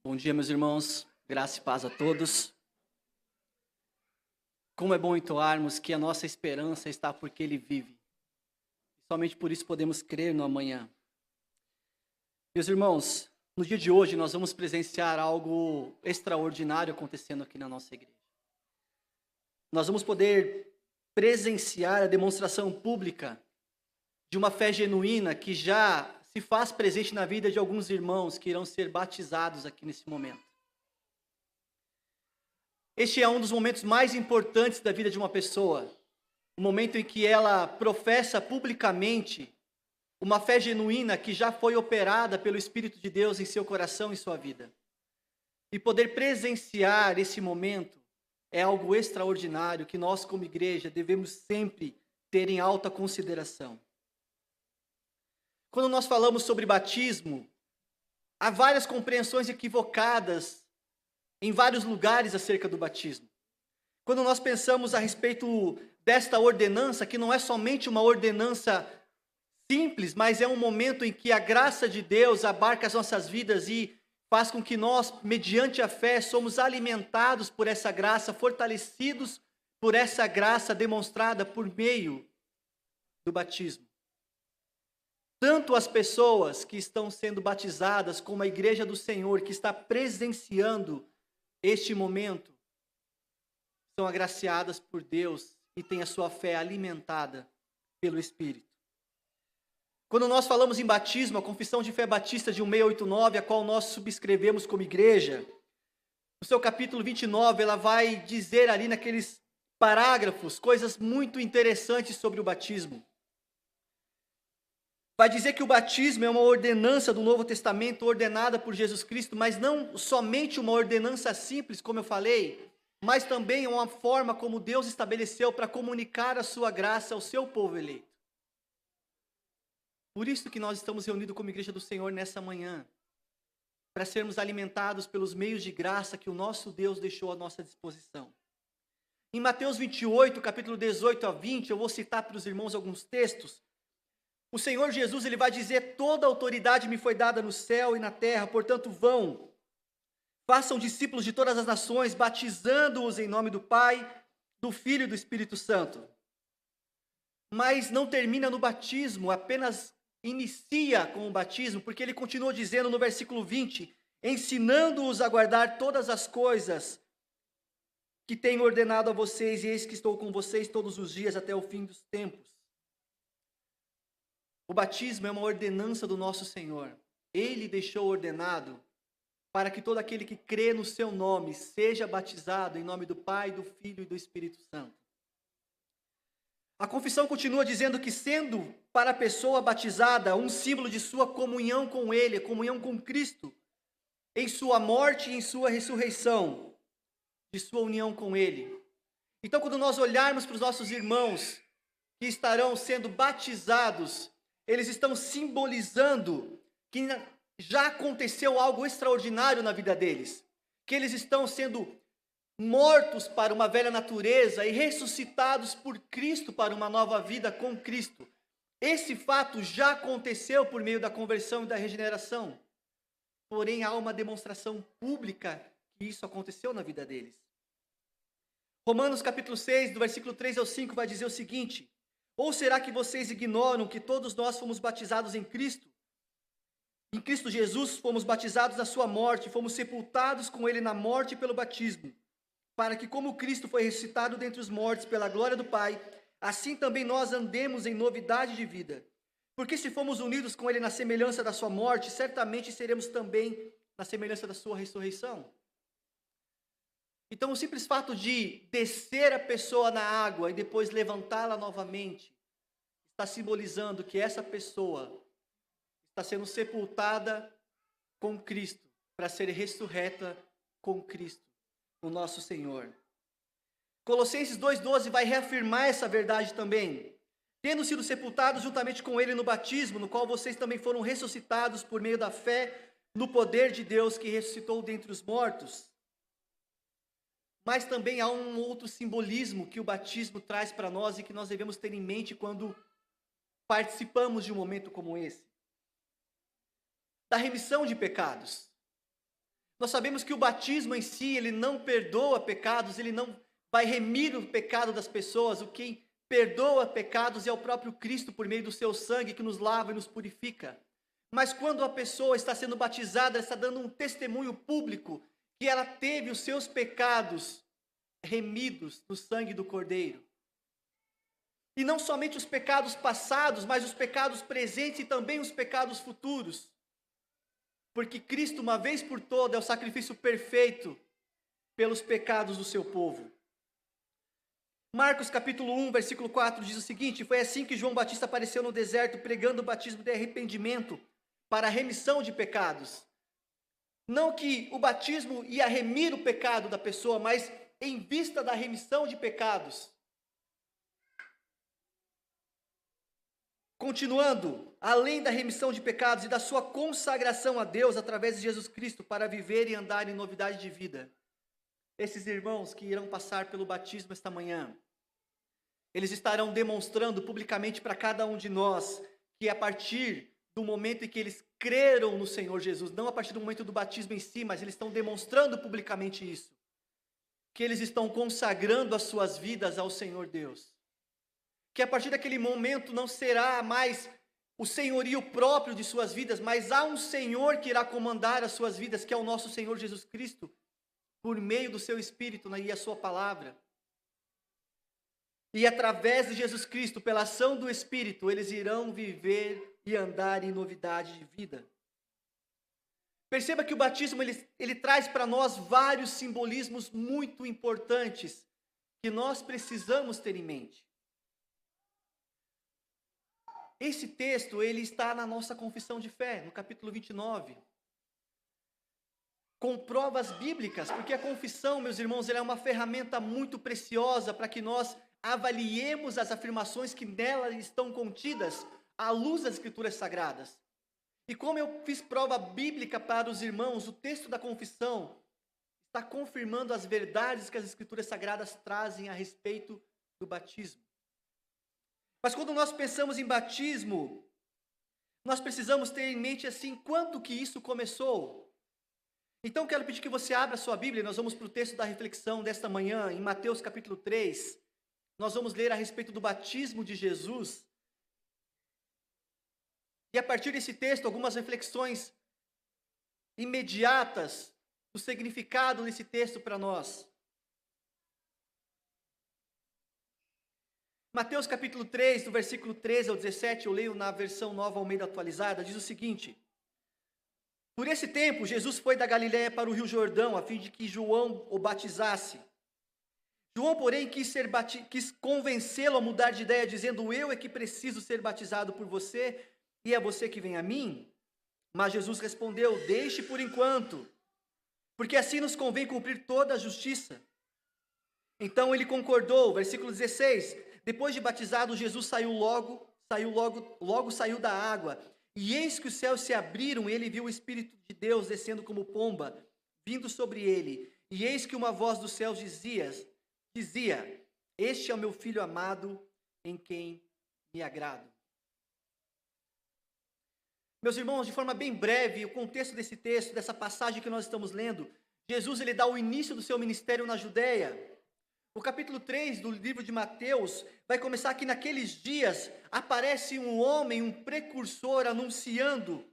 Bom dia, meus irmãos. Graça e paz a todos. Como é bom entoarmos que a nossa esperança está porque Ele vive. Somente por isso podemos crer no amanhã. Meus irmãos, no dia de hoje nós vamos presenciar algo extraordinário acontecendo aqui na nossa igreja. Nós vamos poder presenciar a demonstração pública de uma fé genuína que já se faz presente na vida de alguns irmãos que irão ser batizados aqui nesse momento. Este é um dos momentos mais importantes da vida de uma pessoa, o momento em que ela professa publicamente uma fé genuína que já foi operada pelo Espírito de Deus em seu coração e sua vida. E poder presenciar esse momento é algo extraordinário que nós, como igreja, devemos sempre ter em alta consideração. Quando nós falamos sobre batismo, há várias compreensões equivocadas em vários lugares acerca do batismo. Quando nós pensamos a respeito desta ordenança, que não é somente uma ordenança simples, mas é um momento em que a graça de Deus abarca as nossas vidas e faz com que nós, mediante a fé, somos alimentados por essa graça, fortalecidos por essa graça demonstrada por meio do batismo. Tanto as pessoas que estão sendo batizadas, como a igreja do Senhor, que está presenciando este momento, são agraciadas por Deus e têm a sua fé alimentada pelo Espírito. Quando nós falamos em batismo, a Confissão de Fé Batista de 1689, a qual nós subscrevemos como igreja, no seu capítulo 29, ela vai dizer ali naqueles parágrafos coisas muito interessantes sobre o batismo. Vai dizer que o batismo é uma ordenança do Novo Testamento ordenada por Jesus Cristo, mas não somente uma ordenança simples, como eu falei, mas também é uma forma como Deus estabeleceu para comunicar a sua graça ao seu povo eleito. Por isso que nós estamos reunidos como Igreja do Senhor nessa manhã, para sermos alimentados pelos meios de graça que o nosso Deus deixou à nossa disposição. Em Mateus 28, capítulo 18 a 20, eu vou citar para os irmãos alguns textos. O Senhor Jesus, ele vai dizer: toda autoridade me foi dada no céu e na terra, portanto vão, façam discípulos de todas as nações, batizando-os em nome do Pai, do Filho e do Espírito Santo. Mas não termina no batismo, apenas inicia com o batismo, porque ele continua dizendo no versículo 20, ensinando-os a guardar todas as coisas que tenho ordenado a vocês, e eis que estou com vocês todos os dias até o fim dos tempos. O batismo é uma ordenança do nosso Senhor. Ele deixou ordenado para que todo aquele que crê no seu nome seja batizado em nome do Pai, do Filho e do Espírito Santo. A confissão continua dizendo que, sendo para a pessoa batizada um símbolo de sua comunhão com Ele, comunhão com Cristo, em sua morte e em sua ressurreição, de sua união com Ele. Então, quando nós olharmos para os nossos irmãos que estarão sendo batizados, eles estão simbolizando que já aconteceu algo extraordinário na vida deles, que eles estão sendo mortos para uma velha natureza e ressuscitados por Cristo para uma nova vida com Cristo. Esse fato já aconteceu por meio da conversão e da regeneração, porém há uma demonstração pública que isso aconteceu na vida deles. Romanos capítulo 6, do versículo 3 ao 5, vai dizer o seguinte: ou será que vocês ignoram que todos nós fomos batizados em Cristo? Em Cristo Jesus fomos batizados na sua morte, fomos sepultados com Ele na morte pelo batismo, para que, como Cristo foi ressuscitado dentre os mortos pela glória do Pai, assim também nós andemos em novidade de vida. Porque se fomos unidos com Ele na semelhança da sua morte, certamente seremos também na semelhança da sua ressurreição. Então, o simples fato de descer a pessoa na água e depois levantá-la novamente, está simbolizando que essa pessoa está sendo sepultada com Cristo, para ser ressurreta com Cristo, o nosso Senhor. Colossenses 2,12 vai reafirmar essa verdade também. Tendo sido sepultados juntamente com Ele no batismo, no qual vocês também foram ressuscitados por meio da fé no poder de Deus que ressuscitou dentre os mortos. Mas também há um outro simbolismo que o batismo traz para nós e que nós devemos ter em mente quando participamos de um momento como esse. Da remissão de pecados. Nós sabemos que o batismo em si, ele não perdoa pecados, ele não vai remir o pecado das pessoas. O quem perdoa pecados é o próprio Cristo por meio do seu sangue que nos lava e nos purifica. Mas quando a pessoa está sendo batizada, ela está dando um testemunho público que ela teve os seus pecados remidos no sangue do Cordeiro. E não somente os pecados passados, mas os pecados presentes e também os pecados futuros. Porque Cristo, uma vez por todas, é o sacrifício perfeito pelos pecados do seu povo. Marcos capítulo 1, versículo 4 diz o seguinte: foi assim que João Batista apareceu no deserto pregando o batismo de arrependimento para a remissão de pecados. Não que o batismo ia remir o pecado da pessoa, mas em vista da remissão de pecados. Continuando, além da remissão de pecados e da sua consagração a Deus através de Jesus Cristo para viver e andar em novidade de vida. Esses irmãos que irão passar pelo batismo esta manhã, eles estarão demonstrando publicamente para cada um de nós que a partir do momento em que eles creram no Senhor Jesus, não a partir do momento do batismo em si, mas eles estão demonstrando publicamente isso, que eles estão consagrando as suas vidas ao Senhor Deus. Que a partir daquele momento não será mais o senhorio próprio de suas vidas, mas há um Senhor que irá comandar as suas vidas, que é o nosso Senhor Jesus Cristo, por meio do seu Espírito e a sua palavra. E através de Jesus Cristo, pela ação do Espírito, eles irão viver e andar em novidade de vida. Perceba que o batismo ele traz para nós vários simbolismos muito importantes que nós precisamos ter em mente. Esse texto, ele está na nossa confissão de fé, no capítulo 29. Com provas bíblicas, porque a confissão, meus irmãos, ela é uma ferramenta muito preciosa para que nós avaliemos as afirmações que nela estão contidas à luz das Escrituras Sagradas. E como eu fiz prova bíblica para os irmãos, o texto da confissão está confirmando as verdades que as Escrituras Sagradas trazem a respeito do batismo. Mas quando nós pensamos em batismo, nós precisamos ter em mente assim, quando que isso começou? Então quero pedir que você abra a sua Bíblia, nós vamos para o texto da reflexão desta manhã, em Mateus capítulo 3. Nós vamos ler a respeito do batismo de Jesus. E a partir desse texto, algumas reflexões imediatas do significado desse texto para nós. Mateus capítulo 3, do versículo 13 ao 17, eu leio na versão Nova Almeida atualizada, diz o seguinte: por esse tempo, Jesus foi da Galiléia para o Rio Jordão, a fim de que João o batizasse. João, porém, quis convencê-lo a mudar de ideia, dizendo: eu é que preciso ser batizado por você, e é você que vem a mim? Mas Jesus respondeu: deixe por enquanto, porque assim nos convém cumprir toda a justiça. Então ele concordou, versículo 16, depois de batizado, Jesus logo saiu da água, e eis que os céus se abriram, e ele viu o Espírito de Deus descendo como pomba, vindo sobre ele, e eis que uma voz dos céus dizia, este é o meu filho amado, em quem me agrado. Meus irmãos, de forma bem breve, o contexto desse texto, dessa passagem que nós estamos lendo, Jesus ele dá o início do seu ministério na Judéia. O capítulo 3 do livro de Mateus vai começar que naqueles dias aparece um homem, um precursor, anunciando,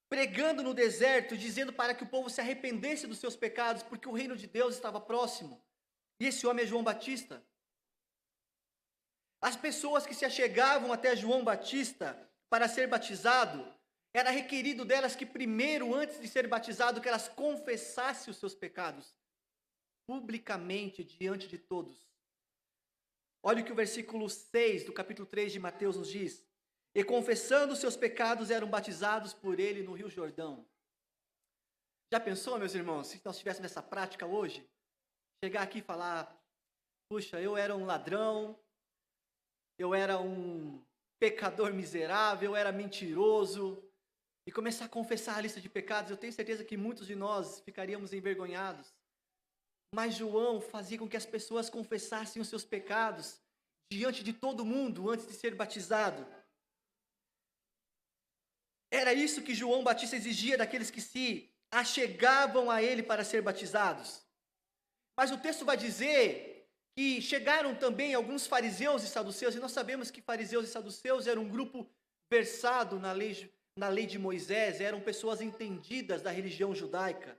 pregando no deserto, dizendo para que o povo se arrependesse dos seus pecados, porque o reino de Deus estava próximo. E esse homem é João Batista. As pessoas que se achegavam até João Batista para ser batizado, era requerido delas que primeiro, antes de ser batizado, que elas confessassem os seus pecados publicamente diante de todos. Olha o que o versículo 6 do capítulo 3 de Mateus nos diz: e confessando os seus pecados eram batizados por ele no Rio Jordão. Já pensou, meus irmãos, se nós tivéssemos essa prática hoje? Chegar aqui e falar: puxa, eu era um ladrão, eu era um pecador miserável, eu era mentiroso, e começar a confessar a lista de pecados, eu tenho certeza que muitos de nós ficaríamos envergonhados. Mas João fazia com que as pessoas confessassem os seus pecados diante de todo mundo antes de ser batizado. Era isso que João Batista exigia daqueles que se achegavam a ele para ser batizados. Mas o texto vai dizer que chegaram também alguns fariseus e saduceus, e nós sabemos que fariseus e saduceus eram um grupo versado na lei de Moisés, eram pessoas entendidas da religião judaica.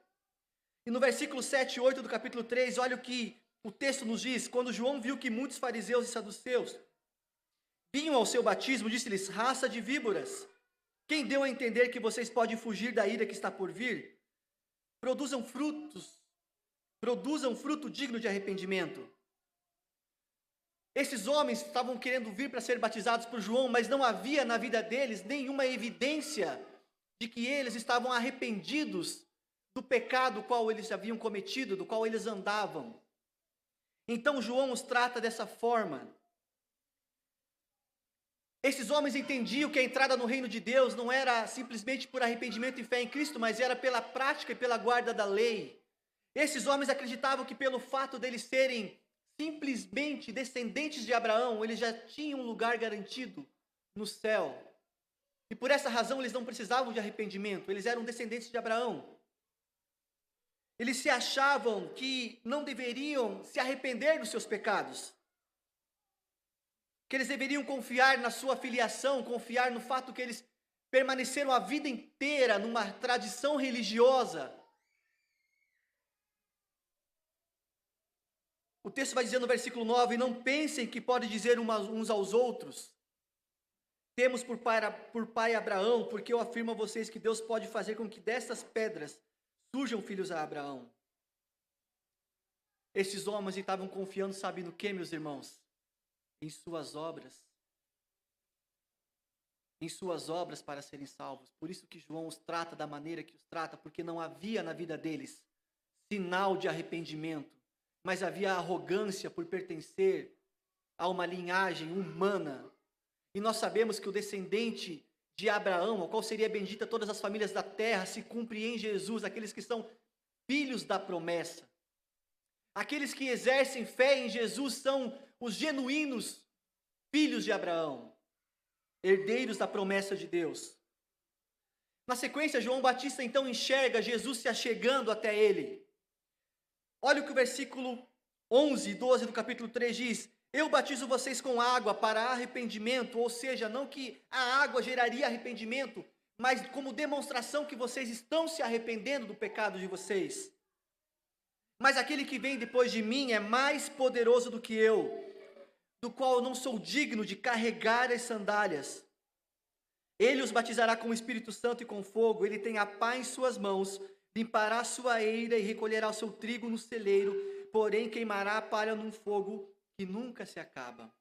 E no versículo 7 e 8 do capítulo 3, olha o que o texto nos diz: quando João viu que muitos fariseus e saduceus vinham ao seu batismo, disse-lhes: raça de víboras, quem deu a entender que vocês podem fugir da ira que está por vir? Produzam fruto digno de arrependimento. Esses homens estavam querendo vir para ser batizados por João, mas não havia na vida deles nenhuma evidência de que eles estavam arrependidos do pecado qual eles haviam cometido, do qual eles andavam. Então João os trata dessa forma. Esses homens entendiam que a entrada no reino de Deus não era simplesmente por arrependimento e fé em Cristo, mas era pela prática e pela guarda da lei. Esses homens acreditavam que pelo fato deles serem simplesmente descendentes de Abraão, eles já tinham um lugar garantido no céu. E por essa razão eles não precisavam de arrependimento, eles eram descendentes de Abraão. Eles se achavam que não deveriam se arrepender dos seus pecados, que eles deveriam confiar na sua filiação, confiar no fato que eles permaneceram a vida inteira numa tradição religiosa. O texto vai dizer no versículo 9: não pensem que podem dizer uns aos outros: temos por pai Abraão, porque eu afirmo a vocês que Deus pode fazer com que dessas pedras surjam filhos a Abraão. Esses homens estavam confiando, sabe no que, meus irmãos? Em suas obras. Em suas obras para serem salvos. Por isso que João os trata da maneira que os trata, porque não havia na vida deles sinal de arrependimento, mas havia arrogância por pertencer a uma linhagem humana. E nós sabemos que o descendente de Abraão, ao qual seria bendita todas as famílias da terra, se cumpre em Jesus, aqueles que são filhos da promessa. Aqueles que exercem fé em Jesus são os genuínos filhos de Abraão, herdeiros da promessa de Deus. Na sequência, João Batista então enxerga Jesus se achegando até ele. Olha o que o versículo 11 e 12 do capítulo 3 diz: eu batizo vocês com água para arrependimento, ou seja, não que a água geraria arrependimento, mas como demonstração que vocês estão se arrependendo do pecado de vocês. Mas aquele que vem depois de mim é mais poderoso do que eu, do qual eu não sou digno de carregar as sandálias. Ele os batizará com o Espírito Santo e com fogo. Ele tem a pá em suas mãos, limpará a sua eira e recolherá o seu trigo no celeiro, porém queimará a palha num fogo que nunca se acaba.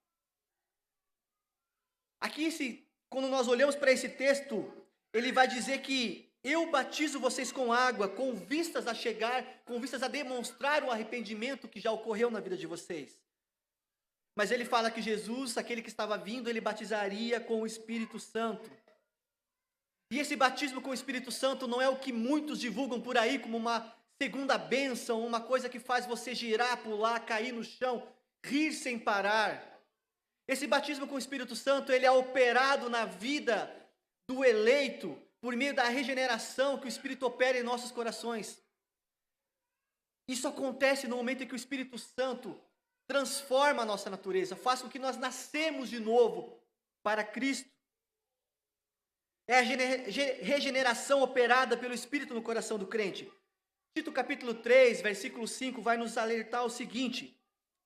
Aqui, quando nós olhamos para esse texto, ele vai dizer que eu batizo vocês com água, com vistas a chegar, com vistas a demonstrar o arrependimento que já ocorreu na vida de vocês. Mas ele fala que Jesus, aquele que estava vindo, ele batizaria com o Espírito Santo. E esse batismo com o Espírito Santo não é o que muitos divulgam por aí como uma segunda bênção, uma coisa que faz você girar, pular, cair no chão, rir sem parar. Esse batismo com o Espírito Santo, ele é operado na vida do eleito por meio da regeneração que o Espírito opera em nossos corações. Isso acontece no momento em que o Espírito Santo transforma a nossa natureza, faz com que nós nascemos de novo para Cristo. É a regeneração operada pelo Espírito no coração do crente. Tito capítulo 3, versículo 5 vai nos alertar o seguinte: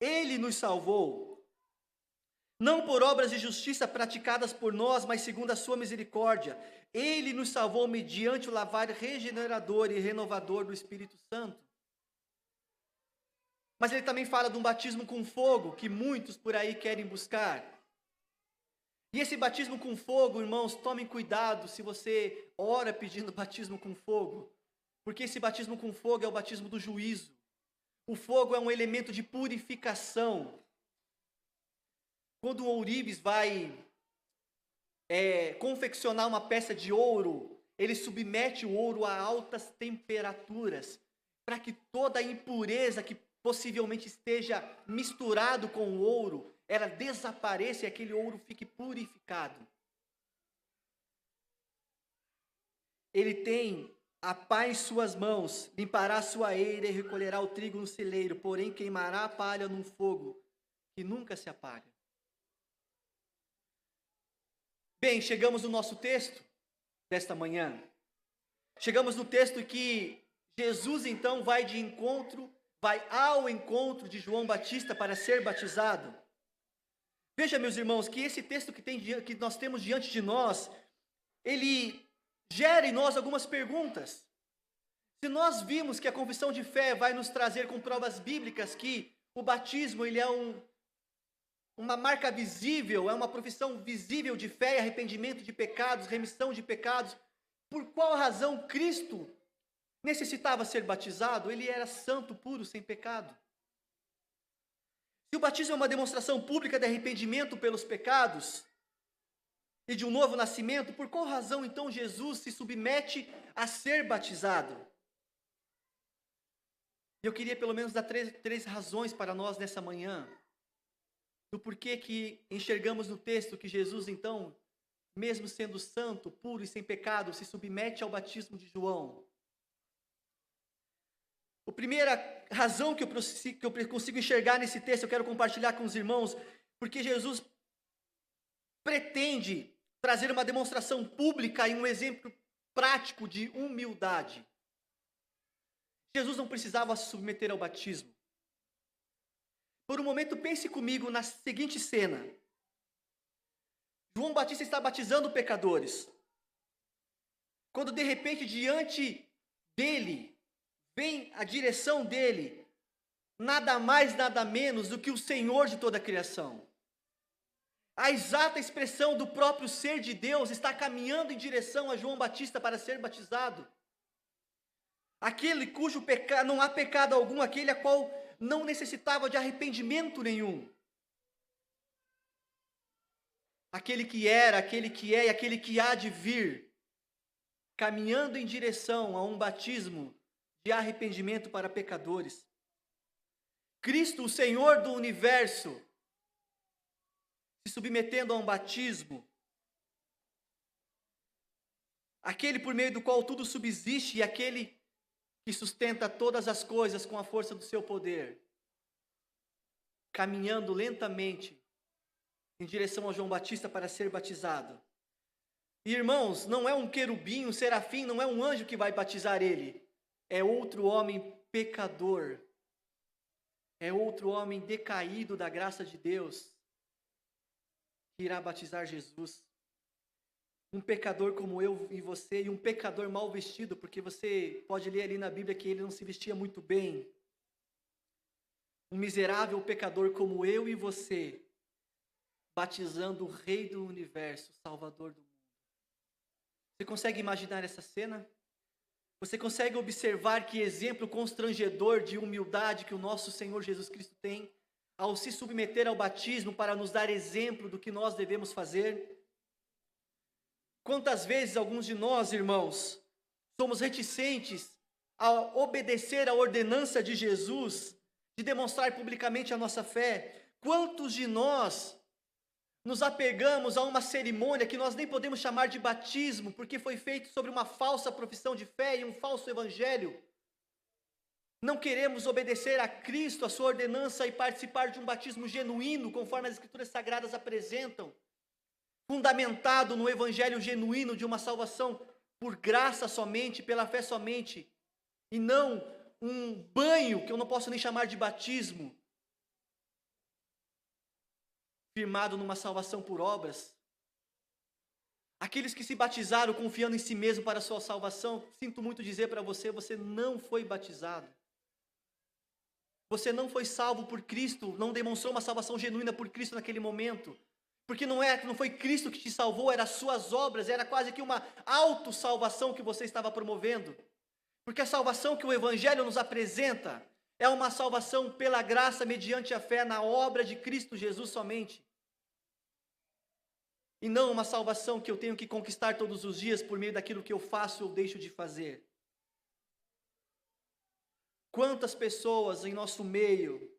ele nos salvou, não por obras de justiça praticadas por nós, mas segundo a sua misericórdia. Ele nos salvou mediante o lavar regenerador e renovador do Espírito Santo. Mas ele também fala de um batismo com fogo, que muitos por aí querem buscar. E esse batismo com fogo, irmãos, tomem cuidado se você ora pedindo batismo com fogo, porque esse batismo com fogo é o batismo do juízo. O fogo é um elemento de purificação. Quando o ourives vai confeccionar uma peça de ouro, ele submete o ouro a altas temperaturas, para que toda a impureza que possivelmente esteja misturado com o ouro, ela desapareça e aquele ouro fique purificado. Ele tem a pá em suas mãos, limpará a sua eira e recolherá o trigo no celeiro, porém queimará a palha num fogo que nunca se apaga. Bem, chegamos no nosso texto desta manhã. Chegamos no texto que Jesus então vai ao encontro de João Batista para ser batizado. Veja, meus irmãos, que esse texto que nós temos diante de nós, ele gera em nós algumas perguntas. Se nós vimos que a confissão de fé vai nos trazer com provas bíblicas que o batismo ele é uma marca visível, é uma profissão visível de fé e arrependimento de pecados, remissão de pecados, por qual razão Cristo necessitava ser batizado? Ele era santo, puro, sem pecado. Se o batismo é uma demonstração pública de arrependimento pelos pecados e de um novo nascimento, por qual razão então Jesus se submete a ser batizado? Eu queria pelo menos dar três razões para nós nessa manhã, do porquê que enxergamos no texto que Jesus então, mesmo sendo santo, puro e sem pecado, se submete ao batismo de João. A primeira razão que eu consigo enxergar nesse texto, eu quero compartilhar com os irmãos, porque Jesus pretende trazer uma demonstração pública e um exemplo prático de humildade. Jesus não precisava se submeter ao batismo. Por um momento, pense comigo na seguinte cena. João Batista está batizando pecadores. Quando de repente diante dele, vem a direção dele, nada mais, nada menos do que o Senhor de toda a criação. A exata expressão do próprio ser de Deus está caminhando em direção a João Batista para ser batizado. Aquele cujo pecado, não há pecado algum, aquele a qual não necessitava de arrependimento nenhum. Aquele que era, aquele que é e aquele que há de vir, caminhando em direção a um batismo de arrependimento para pecadores. Cristo, o Senhor do universo, se submetendo a um batismo, aquele por meio do qual tudo subsiste e aquele que sustenta todas as coisas com a força do seu poder, caminhando lentamente em direção a João Batista para ser batizado. E, irmãos, não é um querubim, um serafim, não é um anjo que vai batizar ele. É outro homem pecador. É outro homem decaído da graça de Deus que irá batizar Jesus. Um pecador como eu e você, e um pecador mal vestido, porque você pode ler ali na Bíblia que ele não se vestia muito bem. Um miserável pecador como eu e você, batizando o Rei do Universo, Salvador do mundo. Você consegue imaginar essa cena? Você consegue observar que exemplo constrangedor de humildade que o nosso Senhor Jesus Cristo tem ao se submeter ao batismo para nos dar exemplo do que nós devemos fazer? Quantas vezes alguns de nós, irmãos, somos reticentes a obedecer à ordenança de Jesus, de demonstrar publicamente a nossa fé? Quantos de nós nos apegamos a uma cerimônia que nós nem podemos chamar de batismo, porque foi feito sobre uma falsa profissão de fé e um falso evangelho? Não queremos obedecer a Cristo, a sua ordenança, e participar de um batismo genuíno, conforme as Escrituras Sagradas apresentam, fundamentado no evangelho genuíno de uma salvação por graça somente, pela fé somente, e não um banho, que eu não posso nem chamar de batismo, firmado numa salvação por obras. Aqueles que se batizaram confiando em si mesmo para a sua salvação, sinto muito dizer para você, você não foi batizado. Você não foi salvo por Cristo, não demonstrou uma salvação genuína por Cristo naquele momento. Porque não foi Cristo que te salvou, eram as suas obras, era quase que uma autossalvação que você estava promovendo. Porque a salvação que o Evangelho nos apresenta é uma salvação pela graça mediante a fé na obra de Cristo Jesus somente. E não uma salvação que eu tenho que conquistar todos os dias por meio daquilo que eu faço ou deixo de fazer. Quantas pessoas em nosso meio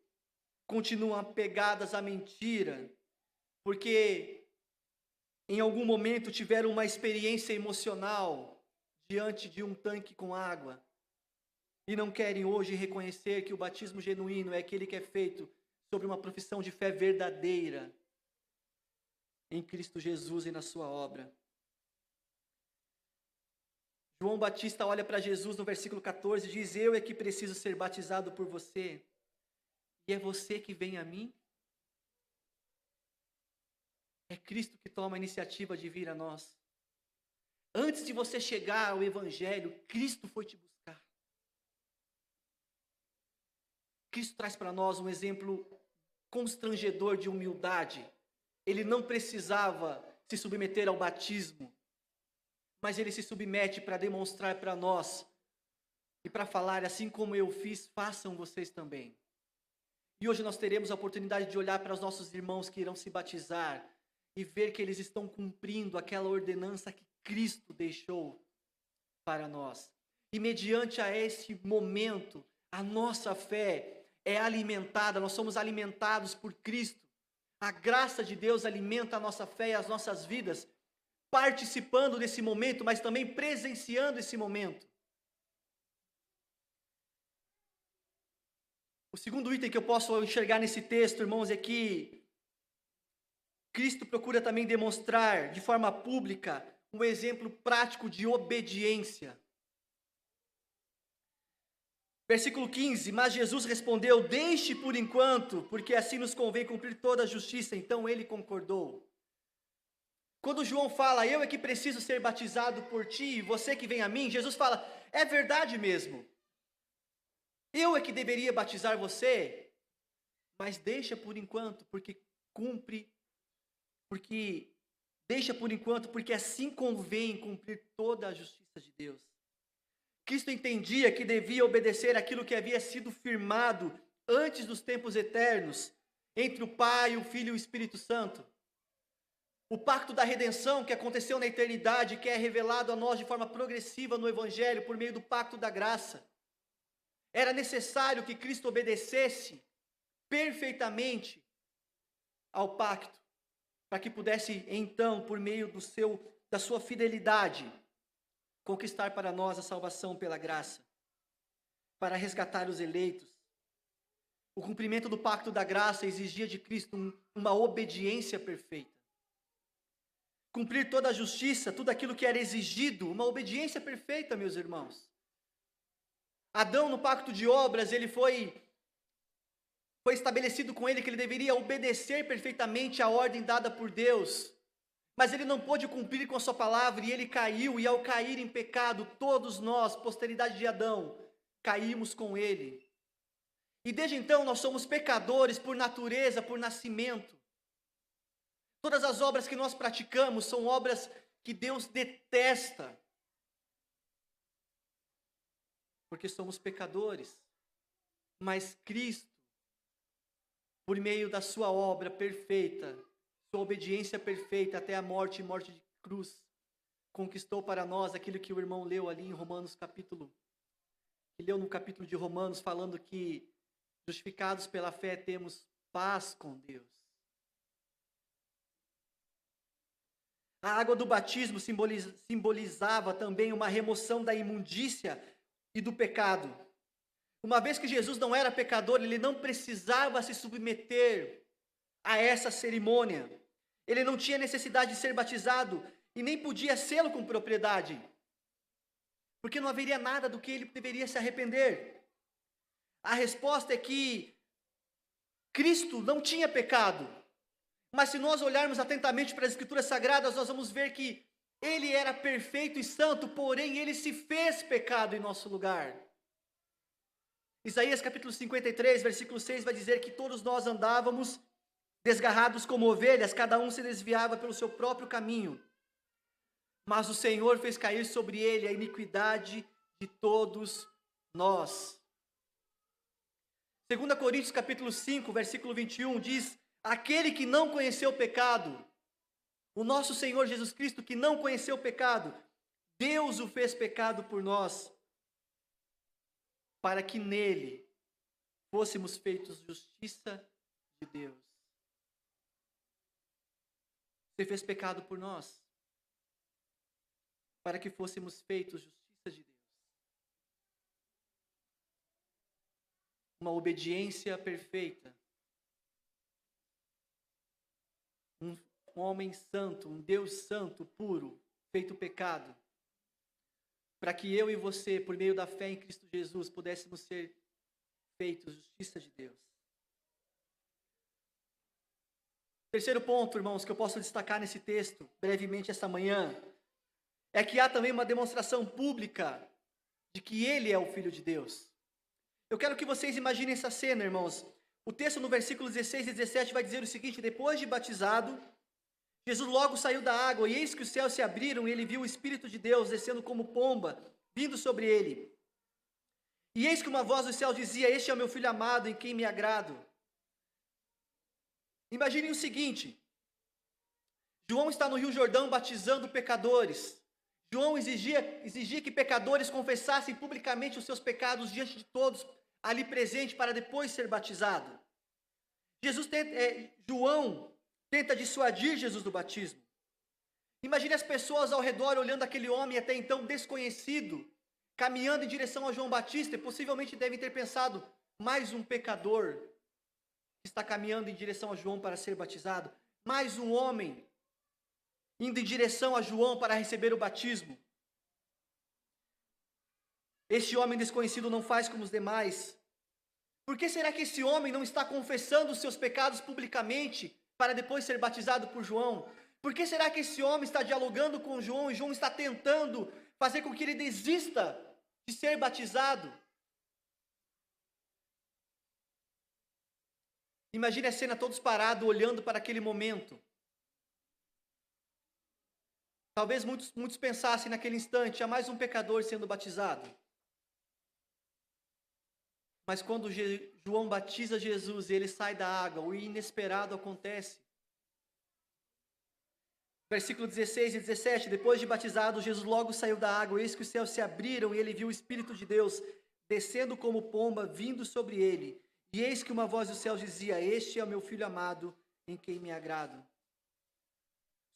continuam apegadas à mentira, porque em algum momento tiveram uma experiência emocional diante de um tanque com água e não querem hoje reconhecer que o batismo genuíno é aquele que é feito sobre uma profissão de fé verdadeira em Cristo Jesus e na sua obra. João Batista olha para Jesus no versículo 14 e diz: eu é que preciso ser batizado por você, e é você que vem a mim? É Cristo que toma a iniciativa de vir a nós. Antes de você chegar ao Evangelho, Cristo foi te buscar. Cristo traz para nós um exemplo constrangedor de humildade. Ele não precisava se submeter ao batismo, mas ele se submete para demonstrar para nós e para falar: assim como eu fiz, façam vocês também. E hoje nós teremos a oportunidade de olhar para os nossos irmãos que irão se batizar e ver que eles estão cumprindo aquela ordenança que Cristo deixou para nós. E mediante a esse momento, a nossa fé é alimentada, nós somos alimentados por Cristo. A graça de Deus alimenta a nossa fé e as nossas vidas, participando desse momento, mas também presenciando esse momento. O segundo item que eu posso enxergar nesse texto, irmãos, é que Cristo procura também demonstrar de forma pública um exemplo prático de obediência. Versículo 15: mas Jesus respondeu: deixe por enquanto, porque assim nos convém cumprir toda a justiça. Então ele concordou. Quando João fala: eu é que preciso ser batizado por ti, e você que vem a mim, Jesus fala: é verdade mesmo. Eu é que deveria batizar você, mas deixa por enquanto, porque assim convém cumprir toda a justiça de Deus. Cristo entendia que devia obedecer aquilo que havia sido firmado antes dos tempos eternos, entre o Pai, o Filho e o Espírito Santo. O pacto da redenção que aconteceu na eternidade, que é revelado a nós de forma progressiva no Evangelho, por meio do pacto da graça. Era necessário que Cristo obedecesse perfeitamente ao pacto, para que pudesse então, por meio da sua fidelidade, conquistar para nós a salvação pela graça, para resgatar os eleitos. O cumprimento do pacto da graça exigia de Cristo uma obediência perfeita. Cumprir toda a justiça, tudo aquilo que era exigido, uma obediência perfeita, meus irmãos. Adão, no pacto de obras, ele foi estabelecido com ele que ele deveria obedecer perfeitamente à ordem dada por Deus. Mas ele não pôde cumprir com a sua palavra e ele caiu, e ao cair em pecado, todos nós, posteridade de Adão, caímos com ele. E desde então nós somos pecadores por natureza, por nascimento. Todas as obras que nós praticamos são obras que Deus detesta, porque somos pecadores. Mas Cristo, por meio da sua obra perfeita, sua obediência perfeita até a morte e morte de cruz, conquistou para nós aquilo que o irmão leu ali em Romanos leu no capítulo de Romanos, falando que justificados pela fé temos paz com Deus. A água do batismo simbolizava também uma remoção da imundícia e do pecado. Uma vez que Jesus não era pecador, ele não precisava se submeter a essa cerimônia. Ele não tinha necessidade de ser batizado e nem podia sê-lo com propriedade, porque não haveria nada do que ele deveria se arrepender. A resposta é que Cristo não tinha pecado, mas se nós olharmos atentamente para as Escrituras Sagradas, nós vamos ver que ele era perfeito e santo, porém ele se fez pecado em nosso lugar. Isaías capítulo 53, versículo 6 vai dizer que todos nós andávamos desgarrados como ovelhas, cada um se desviava pelo seu próprio caminho. Mas o Senhor fez cair sobre ele a iniquidade de todos nós. 2 Coríntios capítulo 5, versículo 21 diz: aquele que não conheceu o pecado, o nosso Senhor Jesus Cristo que não conheceu o pecado, Deus o fez pecado por nós, para que nele fôssemos feitos justiça de Deus. Você fez pecado por nós. para que fôssemos feitos justiça de Deus. Uma obediência perfeita. Um homem santo, um Deus santo, puro, feito pecado, para que eu e você, por meio da fé em Cristo Jesus, pudéssemos ser feitos justiça de Deus. Terceiro ponto, irmãos, que eu posso destacar nesse texto, brevemente esta manhã, é que há também uma demonstração pública de que Ele é o Filho de Deus. Eu quero que vocês imaginem essa cena, irmãos. O texto no versículo 16 e 17 vai dizer o seguinte: depois de batizado, Jesus logo saiu da água, e eis que os céus se abriram, e ele viu o Espírito de Deus descendo como pomba, vindo sobre ele. E eis que uma voz do céu dizia: este é o meu Filho amado, em quem me agrado. Imaginem o seguinte: João está no Rio Jordão batizando pecadores. João exigia que pecadores confessassem publicamente os seus pecados diante de todos ali presentes para depois ser batizado. João tenta dissuadir Jesus do batismo. Imagine as pessoas ao redor olhando aquele homem até então desconhecido, caminhando em direção a João Batista, e possivelmente devem ter pensado: mais um pecador que está caminhando em direção a João para ser batizado, mais um homem indo em direção a João para receber o batismo. Este homem desconhecido não faz como os demais. Por que será que esse homem não está confessando os seus pecados publicamente para depois ser batizado por João? Por que será que esse homem está dialogando com João e João está tentando fazer com que ele desista de ser batizado? Imagine a cena, todos parados, olhando para aquele momento. Talvez muitos pensassem naquele instante: há mais um pecador sendo batizado. Mas quando João batiza Jesus e ele sai da água, o inesperado acontece. Versículo 16 e 17, depois de batizado, Jesus logo saiu da água, eis que os céus se abriram e ele viu o Espírito de Deus descendo como pomba, vindo sobre ele. E eis que uma voz do céu dizia: este é o meu Filho amado, em quem me agrado.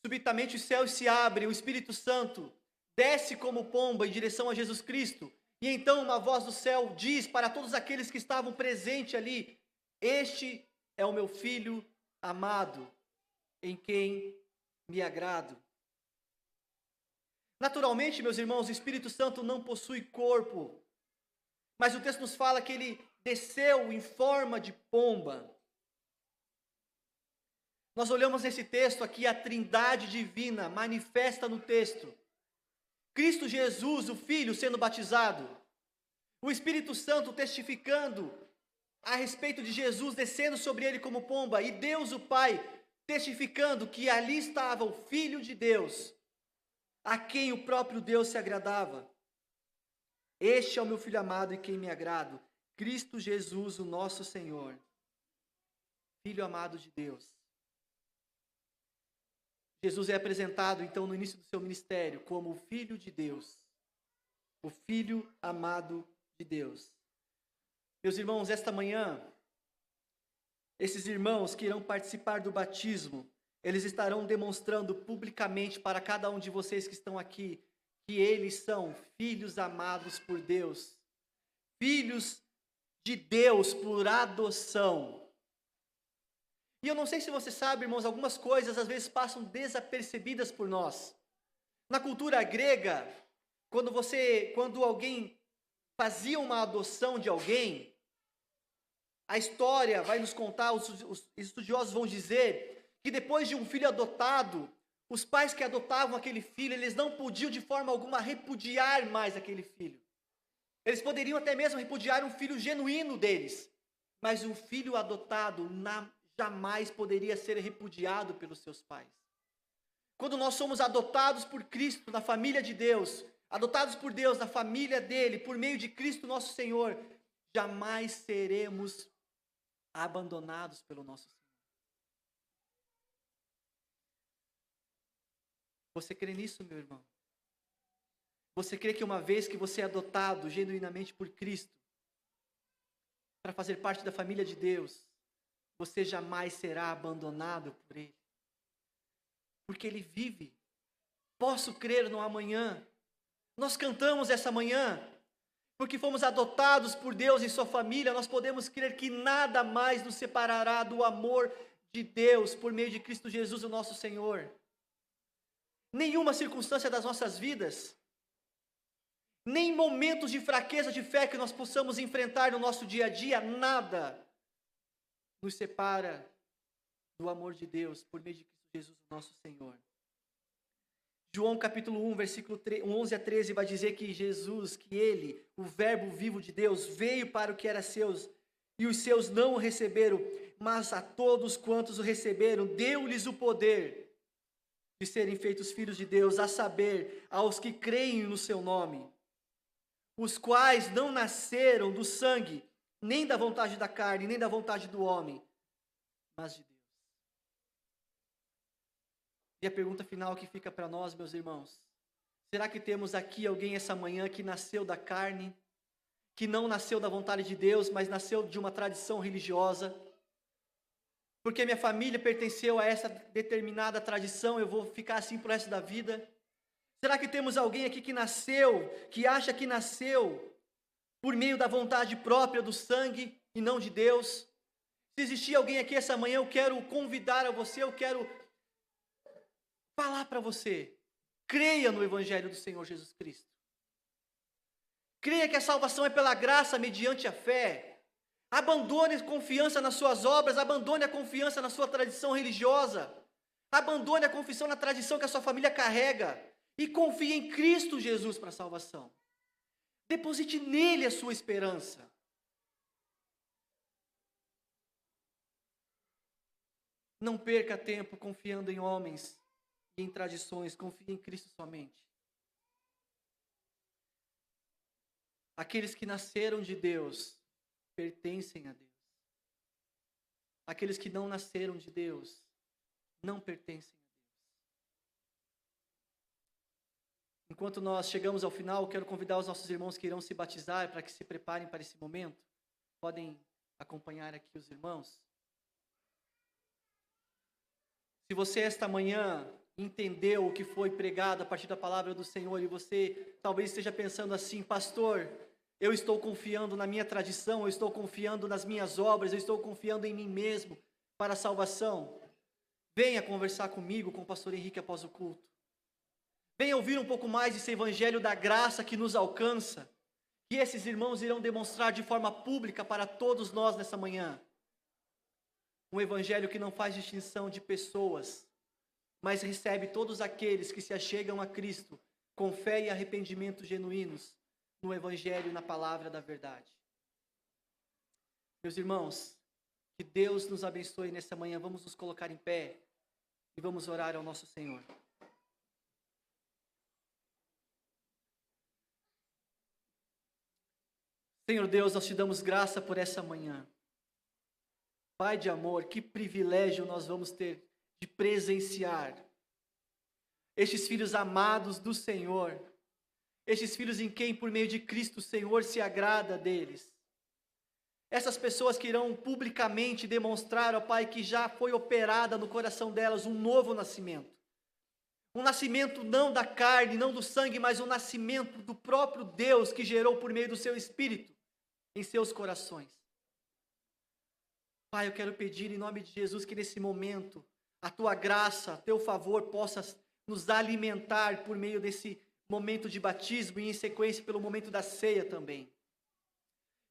Subitamente os céus se abrem, o Espírito Santo desce como pomba em direção a Jesus Cristo. E então uma voz do céu diz para todos aqueles que estavam presentes ali: este é o meu Filho amado, em quem me agrado. Naturalmente, meus irmãos, o Espírito Santo não possui corpo, mas o texto nos fala que ele desceu em forma de pomba. Nós olhamos nesse texto aqui a Trindade divina manifesta no texto. Cristo Jesus, o Filho, sendo batizado. O Espírito Santo testificando a respeito de Jesus descendo sobre ele como pomba. E Deus, o Pai, testificando que ali estava o Filho de Deus, a quem o próprio Deus se agradava. Este é o meu Filho amado em quem me agrado. Cristo Jesus, o nosso Senhor. Filho amado de Deus. Jesus é apresentado, então, no início do seu ministério, como o Filho de Deus, o Filho amado de Deus. Meus irmãos, esta manhã, esses irmãos que irão participar do batismo, eles estarão demonstrando publicamente para cada um de vocês que estão aqui, que eles são filhos amados por Deus, filhos de Deus por adoção. E eu não sei se você sabe, irmãos, algumas coisas às vezes passam desapercebidas por nós. Na cultura grega, quando alguém fazia uma adoção de alguém, a história vai nos contar, os estudiosos vão dizer, que depois de um filho adotado, os pais que adotavam aquele filho, eles não podiam de forma alguma repudiar mais aquele filho. Eles poderiam até mesmo repudiar um filho genuíno deles, mas um filho adotado jamais poderia ser repudiado pelos seus pais. Quando nós somos adotados por Cristo na família de Deus, adotados por Deus na família dele, por meio de Cristo nosso Senhor, jamais seremos abandonados pelo nosso Senhor. Você crê nisso, meu irmão? Você crê que uma vez que você é adotado genuinamente por Cristo, para fazer parte da família de Deus, você jamais será abandonado por Ele? Porque Ele vive. Posso crer no amanhã. Nós cantamos essa manhã, porque fomos adotados por Deus em sua família, nós podemos crer que nada mais nos separará do amor de Deus por meio de Cristo Jesus, o nosso Senhor. Nenhuma circunstância das nossas vidas, nem momentos de fraqueza de fé que nós possamos enfrentar no nosso dia a dia, nada nos separa do amor de Deus por meio de Cristo Jesus, o nosso Senhor. João capítulo 1, versículo 11 a 13 vai dizer que Jesus, que Ele, o verbo vivo de Deus, veio para o que era seus, e os seus não o receberam, mas a todos quantos o receberam, deu-lhes o poder de serem feitos filhos de Deus, a saber, aos que creem no seu nome, os quais não nasceram do sangue, nem da vontade da carne, nem da vontade do homem, mas de Deus. E a pergunta final que fica para nós, meus irmãos, será que temos aqui alguém essa manhã que nasceu da carne, que não nasceu da vontade de Deus, mas nasceu de uma tradição religiosa? Porque minha família pertenceu a essa determinada tradição, eu vou ficar assim pro resto da vida? Será que temos alguém aqui que nasceu, que acha que nasceu por meio da vontade própria do sangue e não de Deus? Se existir alguém aqui essa manhã, eu quero convidar a você, eu quero falar para você, creia no Evangelho do Senhor Jesus Cristo. Creia que a salvação é pela graça mediante a fé. Abandone a confiança nas suas obras, abandone a confiança na sua tradição religiosa, abandone a confiança na tradição que a sua família carrega e confie em Cristo Jesus para a salvação. Deposite nele a sua esperança. Não perca tempo confiando em homens e em tradições, confie em Cristo somente. Aqueles que nasceram de Deus pertencem a Deus. Aqueles que não nasceram de Deus não pertencem a Deus. Enquanto nós chegamos ao final, eu quero convidar os nossos irmãos que irão se batizar para que se preparem para esse momento. Podem acompanhar aqui os irmãos. Se você esta manhã entendeu o que foi pregado a partir da palavra do Senhor e você talvez esteja pensando assim, pastor, eu estou confiando na minha tradição, eu estou confiando nas minhas obras, eu estou confiando em mim mesmo para a salvação. Venha conversar comigo, com o pastor Henrique após o culto. Venha ouvir um pouco mais desse evangelho da graça que nos alcança, que esses irmãos irão demonstrar de forma pública para todos nós nessa manhã. Um evangelho que não faz distinção de pessoas, mas recebe todos aqueles que se achegam a Cristo com fé e arrependimento genuínos no evangelho e na palavra da verdade. Meus irmãos, que Deus nos abençoe nessa manhã. Vamos nos colocar em pé e vamos orar ao nosso Senhor. Senhor Deus, nós te damos graça por essa manhã. Pai de amor, que privilégio nós vamos ter de presenciar estes filhos amados do Senhor, estes filhos em quem, por meio de Cristo, o Senhor se agrada deles. Essas pessoas que irão publicamente demonstrar, ó Pai, que já foi operada no coração delas um novo nascimento. Um nascimento não da carne, não do sangue, mas um nascimento do próprio Deus que gerou por meio do seu Espírito em seus corações. Pai, eu quero pedir em nome de Jesus que nesse momento a Tua graça, Teu favor possa nos alimentar por meio desse momento de batismo e em sequência pelo momento da ceia também.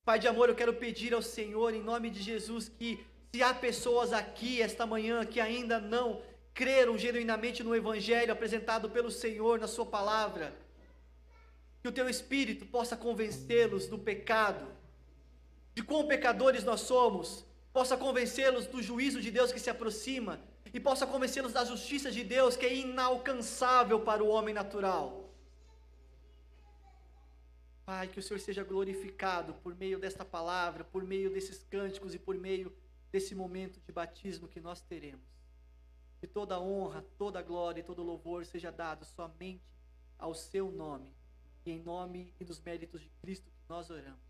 Pai de amor, eu quero pedir ao Senhor em nome de Jesus que se há pessoas aqui esta manhã que ainda não creram genuinamente no Evangelho apresentado pelo Senhor na Sua palavra, que o Teu Espírito possa convencê-los do pecado, de quão pecadores nós somos, possa convencê-los do juízo de Deus que se aproxima e possa convencê-los da justiça de Deus que é inalcançável para o homem natural. Pai, que o Senhor seja glorificado por meio desta palavra, por meio desses cânticos e por meio desse momento de batismo que nós teremos. Que toda a honra, toda a glória e todo o louvor seja dado somente ao Seu nome, e em nome e nos méritos de Cristo que nós oramos.